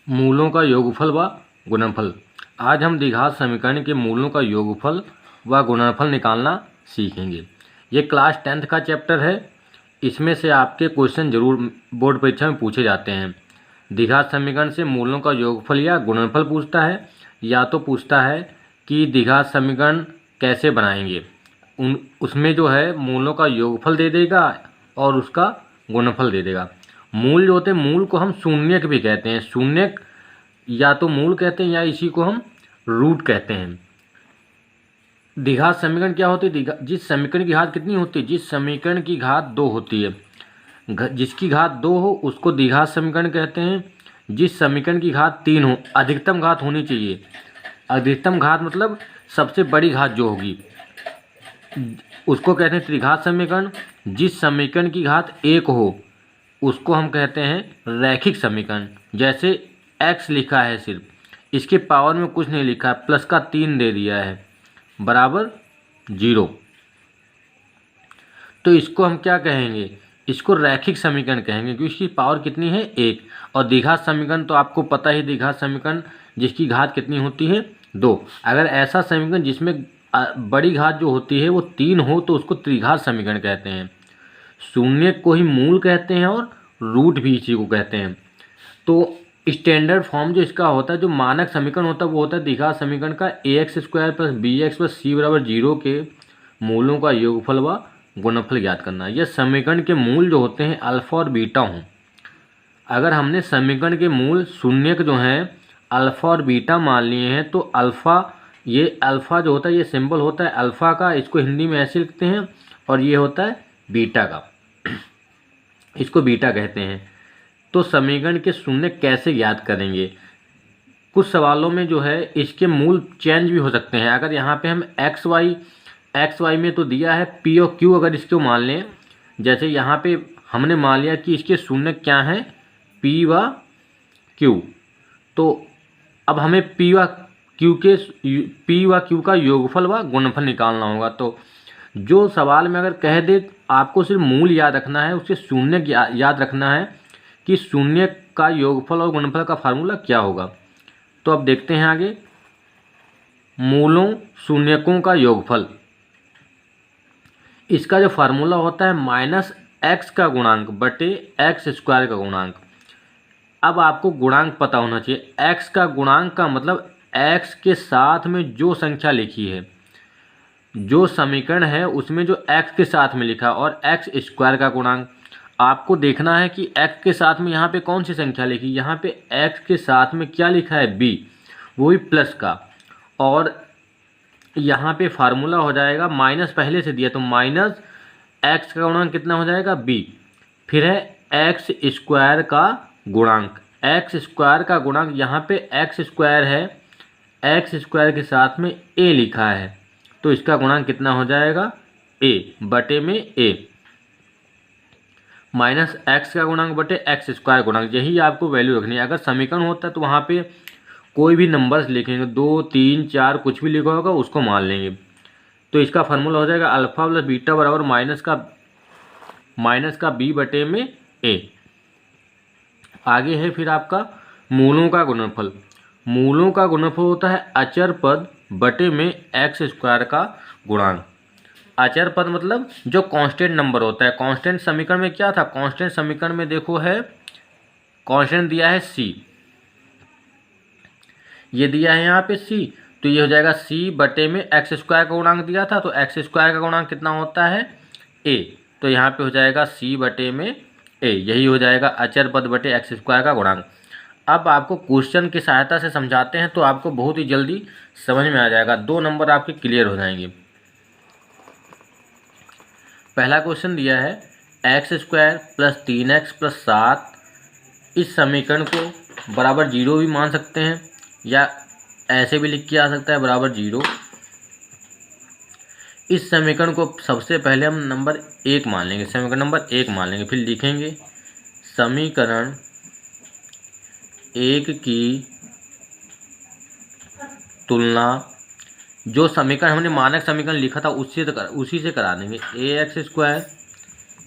मूलों का योगफल व गुणनफल। आज हम द्विघात समीकरण के मूलों का योगफल व गुणनफल निकालना सीखेंगे। ये क्लास 10th का चैप्टर है। इसमें से आपके क्वेश्चन जरूर बोर्ड परीक्षा में पूछे जाते हैं। द्विघात समीकरण से मूलों का योगफल या गुणनफल पूछता है, या तो पूछता है कि द्विघात समीकरण कैसे बनाएंगे। उसमें जो है मूलों का योगफल दे देगा और उसका गुणनफल दे देगा। मूल जो होते हैं, मूल को हम शून्यक भी कहते हैं। शून्यक या तो मूल कहते हैं या इसी को हम रूट कहते हैं। द्विघात समीकरण क्या होती है? जिस समीकरण की घात कितनी होती है? जिस समीकरण की घात 2 होती है, जिसकी घात 2 हो उसको द्विघात समीकरण कहते हैं। जिस समीकरण की घात 3 हो, अधिकतम घात होनी चाहिए। अधिकतम घात मतलब सबसे बड़ी घात जो होगी उसको कहते हैं त्रिघात समीकरण। जिस समीकरण की घात 1 हो उसको हम कहते हैं रैखिक समीकरण। जैसे x लिखा है, सिर्फ इसके पावर में कुछ नहीं लिखा है, प्लस का 3 दे दिया है, बराबर 0, तो इसको हम क्या कहेंगे? इसको रैखिक समीकरण कहेंगे, क्योंकि इसकी पावर कितनी है? 1। और द्विघात समीकरण तो आपको पता ही, द्विघात समीकरण जिसकी घात कितनी होती है? 2। अगर ऐसा समीकरण जिसमें बड़ी घात जो होती है वो 3 हो तो उसको त्रिघात समीकरण कहते हैं। शून्य को ही मूल कहते हैं और रूट भी इसी को कहते हैं। तो स्टैंडर्ड फॉर्म जो इसका होता है, जो मानक समीकरण होता है, वो होता है द्विघात समीकरण का ax² + bx + c = 0 के मूलों का योगफल व गुणनफल ज्ञात करना। यह समीकरण के मूल जो होते हैं अल्फा और बीटा हों। अगर हमने समीकरण के मूल शून्यक जो हैं अल्फा और बीटा मान लिए हैं, तो अल्फा, ये अल्फा जो होता है ये सिंबल होता है अल्फा का, इसको हिंदी में ऐसे लिखते हैं, और ये होता है बीटा का, इसको बीटा कहते हैं। तो समीकरण के शून्य कैसे याद करेंगे? कुछ सवालों में जो है इसके मूल चेंज भी हो सकते हैं। अगर यहाँ पे हम एक्स वाई में तो दिया है पी और क्यू, अगर इसको मान लें, जैसे यहाँ पे हमने मान लिया कि इसके शून्य क्या हैं? पी व क्यू। तो अब हमें पी व क्यू का योगफल व गुणनफल निकालना होगा। तो जो सवाल में अगर कह दे आपको सिर्फ मूल याद रखना है, उसके शून्य याद रखना है कि शून्य का योगफल और गुणनफल का फार्मूला क्या होगा। तो अब देखते हैं आगे। मूलों शून्यकों का योगफल, इसका जो फार्मूला होता है -x का गुणांक बटे x² का गुणांक। अब आपको गुणांक पता होना चाहिए। x का गुणांक का मतलब x के साथ में जो संख्या लिखी है, जो समीकरण है उसमें जो x के साथ में लिखा, और x² का गुणांक। आपको देखना है कि x के साथ में यहाँ पे कौन सी संख्या लिखी। यहाँ पे x के साथ में क्या लिखा है? b, वो भी प्लस का। और यहाँ पे फार्मूला हो जाएगा, माइनस पहले से दिया तो -x का गुणांक कितना हो जाएगा? b। फिर है x² का गुणांक। x² का गुणांक यहाँ पे x² है, x² के साथ में a लिखा है, तो इसका गुणांक कितना हो जाएगा? a बटे में a। -x का गुणांक बटे x² गुणांक, यही आपको वैल्यू रखनी है। अगर समीकरण होता है तो वहाँ पे कोई भी नंबर्स लिखेंगे, 2, 3, 4 कुछ भी लिखा होगा उसको मान लेंगे। तो इसका फार्मूला हो जाएगा अल्फा + बीटा बराबर माइनस का b बटे में a। आगे है फिर आपका मूलों का गुणनफल। मूलों का गुणनफल होता है अचर पद बटे में x² का गुणांक। अचर पद मतलब जो कांस्टेंट नंबर होता है। कांस्टेंट समीकरण में क्या था? कांस्टेंट समीकरण में देखो है, कांस्टेंट दिया है c, ये दिया है यहाँ पे c, तो ये हो जाएगा c बटे में x² का गुणांक दिया था, तो x² का गुणांक कितना होता है? a, तो यहाँ पे हो जाएगा c बटे में a। यही हो जाएगा अचर पद बटे x² का गुणांक। अब आपको क्वेश्चन की सहायता से समझाते हैं तो आपको बहुत ही जल्दी समझ में आ जाएगा, 2 नंबर आपके क्लियर हो जाएंगे। पहला क्वेश्चन दिया है x² + 3x + 7। इस समीकरण को बराबर 0 भी मान सकते हैं, या ऐसे भी लिख के आ सकता है बराबर 0। इस समीकरण को सबसे पहले हम नंबर 1 मान लेंगे, समीकरण नंबर 1 मान लेंगे, फिर लिखेंगे समीकरण 1 की तुलना, जो समीकरण हमने मानक समीकरण लिखा था उसी से करा देंगे। ax²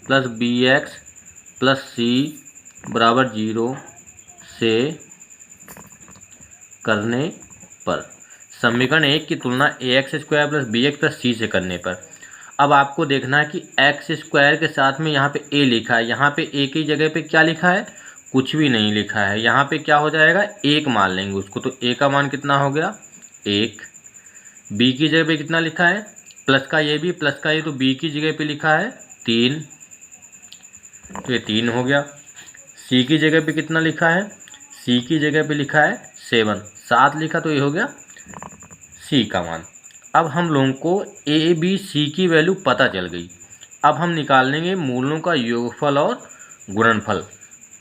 + bx + c = 0 से करने पर, समीकरण 1 की तुलना ax square plus bx plus c से करने पर। अब आपको देखना है कि एक्स स्क्वायर के साथ में यहाँ पे a लिखा है, यहाँ पे a की जगह पे क्या लिखा है, कुछ भी नहीं लिखा है। यहाँ पे क्या हो जाएगा, 1 मान लेंगे उसको, तो a का मान कितना हो गया 1। b की जगह पे कितना लिखा है, प्लस का ये भी प्लस का ये, तो b की जगह पे लिखा है 3, तो ये 3 हो गया। c की जगह पे कितना लिखा है, c की जगह पे लिखा है 7 लिखा, तो ये हो गया c का मान। अब हम लोगों को a b c की वैल्यू पता चल गई। अब हम निकाल लेंगे मूलों का योगफल और गुणनफल।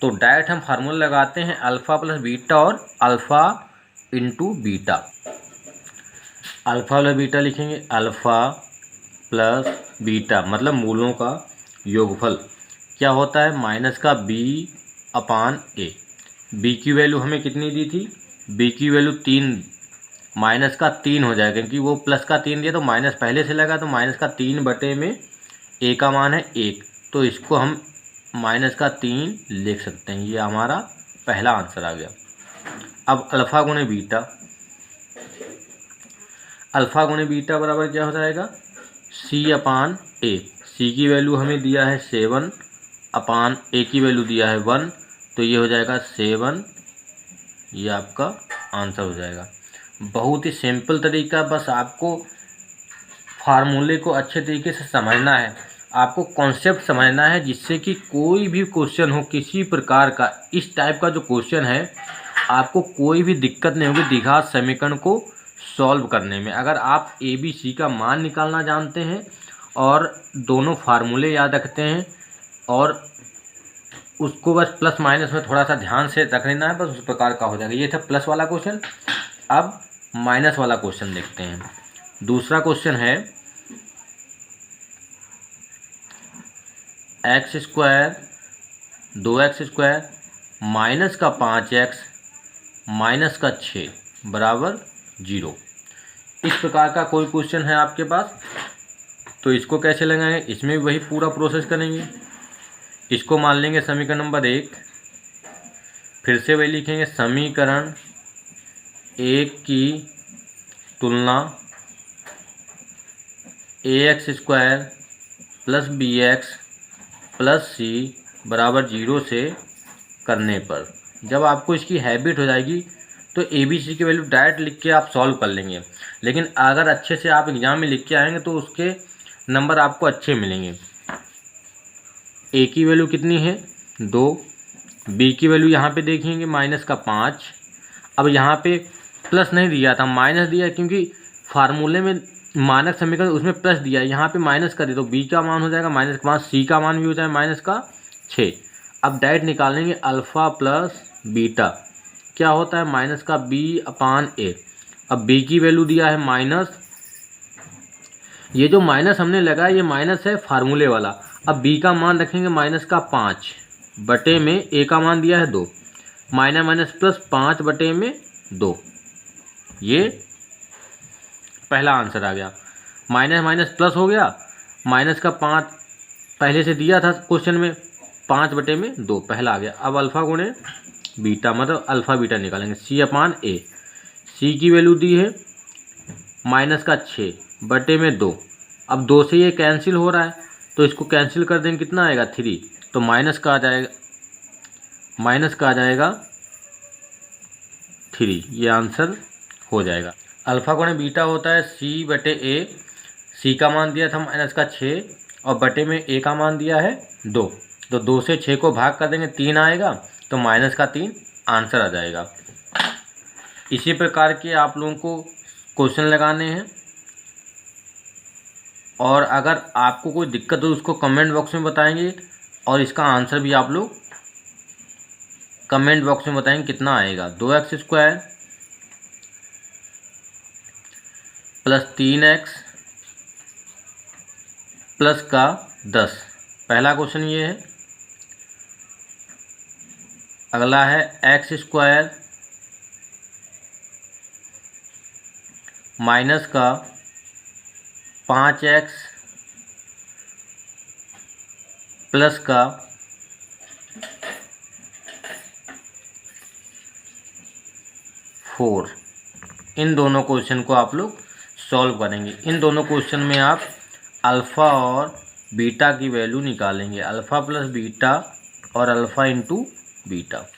तो डायरेक्ट हम फार्मूला लगाते हैं अल्फ़ा प्लस बीटा और alpha into beta. Alpha plus beta लिखेंगे, अल्फ़ा प्लस बीटा मतलब मूलों का योगफल क्या होता है, माइनस का b अपान a। b की वैल्यू हमें कितनी दी थी, b की वैल्यू 3, माइनस का 3 हो जाएगा क्योंकि वो प्लस का 3 दिया तो माइनस पहले से लगा, तो माइनस का 3 बटे में a का मान है 1, तो इसको हम माइनस का 3 लिख सकते हैं। ये हमारा पहला आंसर आ गया। अब अल्फ़ा गुणे बीटा, अल्फ़ा गुणे बीटा बराबर क्या हो जाएगा, c अपान a। c की वैल्यू हमें दिया है 7 अपान a की वैल्यू दिया है 1, तो ये हो जाएगा 7, ये आपका आंसर हो जाएगा। बहुत ही सिंपल तरीका, बस आपको फार्मूले को अच्छे तरीके से समझना है, आपको कॉन्सेप्ट समझना है, जिससे कि कोई भी क्वेश्चन हो किसी प्रकार का, इस टाइप का जो क्वेश्चन है, आपको कोई भी दिक्कत नहीं होगी द्विघात समीकरण को सॉल्व करने में। अगर आप ए बी सी का मान निकालना जानते हैं और दोनों फार्मूले याद रखते हैं और उसको बस प्लस माइनस में थोड़ा सा ध्यान से रख लेना है, बस उस प्रकार का हो जाएगा। ये था प्लस वाला क्वेश्चन। अब माइनस वाला क्वेश्चन देखते हैं। दूसरा क्वेश्चन है x square 2x square minus का 5x माइनस का 6 बराबर 0। इस प्रकार का कोई क्वेश्चन है आपके पास, तो इसको कैसे लगाएंगे, इसमें भी वही पूरा प्रोसेस करेंगे। इसको मान लेंगे समीकरण नंबर 1, फिर से वही लिखेंगे समीकरण 1 की तुलना ax square plus bx plus c बराबर 0 से करने पर। जब आपको इसकी हैबिट हो जाएगी तो ए बी सी की वैल्यू डायरेक्ट लिख के आप सॉल्व कर लेंगे, लेकिन अगर अच्छे से आप एग्ज़ाम में लिख के आएंगे तो उसके नंबर आपको अच्छे मिलेंगे। ए की वैल्यू कितनी है 2, बी की वैल्यू यहाँ पे देखेंगे माइनस का 5। अब यहाँ पे प्लस नहीं दिया था, माइनस दिया, क्योंकि फार्मूले में मानक समीकरण उसमें प्लस दिया है, यहाँ पे माइनस कर दे तो बी का मान हो जाएगा माइनस का 5, सी का मान भी हो जाएगा माइनस का 6। अब डायरेक्ट निकालेंगे अल्फ़ा प्लस बीटा, क्या होता है माइनस का बी अपान ए। अब बी की वैल्यू दिया है माइनस, ये जो माइनस हमने लगाया ये माइनस है फार्मूले वाला। अब बी का मान रखेंगे माइनस का 5 बटे में ए का मान दिया है 2, माइनस माइनस प्लस 5 बटे में 2, ये पहला आंसर आ गया। माइनस माइनस प्लस हो गया, माइनस का 5 पहले से दिया था क्वेश्चन में, 5 बटे में 2 पहला आ गया। अब अल्फ़ा गुणे बीटा मतलब अल्फ़ा बीटा निकालेंगे, सी अपान ए। सी की वैल्यू दी है माइनस का 6 बटे में 2। अब 2 से ये कैंसिल हो रहा है तो इसको कैंसिल कर देंगे, कितना आएगा 3, तो माइनस का आ जाएगा, माइनस का आ जाएगा 3, ये आंसर हो जाएगा। अल्फ़ा गुणे बीटा होता है सी बटे ए, सी का मान दिया था माइनस का 6 और बटे में ए का मान दिया है 2, तो 2 से 6 को भाग कर देंगे 3 आएगा, तो माइनस का 3 आंसर आ जाएगा। इसी प्रकार के आप लोगों को क्वेश्चन लगाने हैं, और अगर आपको कोई दिक्कत हो उसको कमेंट बॉक्स में बताएंगे और इसका आंसर भी आप लोग कमेंट बॉक्स में बताएंगे कितना आएगा। 2x square plus 3x plus का 10, पहला क्वेश्चन ये है। अगला है एक्स स्क्वायर माइनस का 5x प्लस का 4, इन दोनों क्वेश्चन को आप लोग सॉल्व करेंगे। इन दोनों क्वेश्चन में आप अल्फ़ा और बीटा की वैल्यू निकालेंगे, अल्फ़ा प्लस बीटा और अल्फ़ा इंटू बीटा।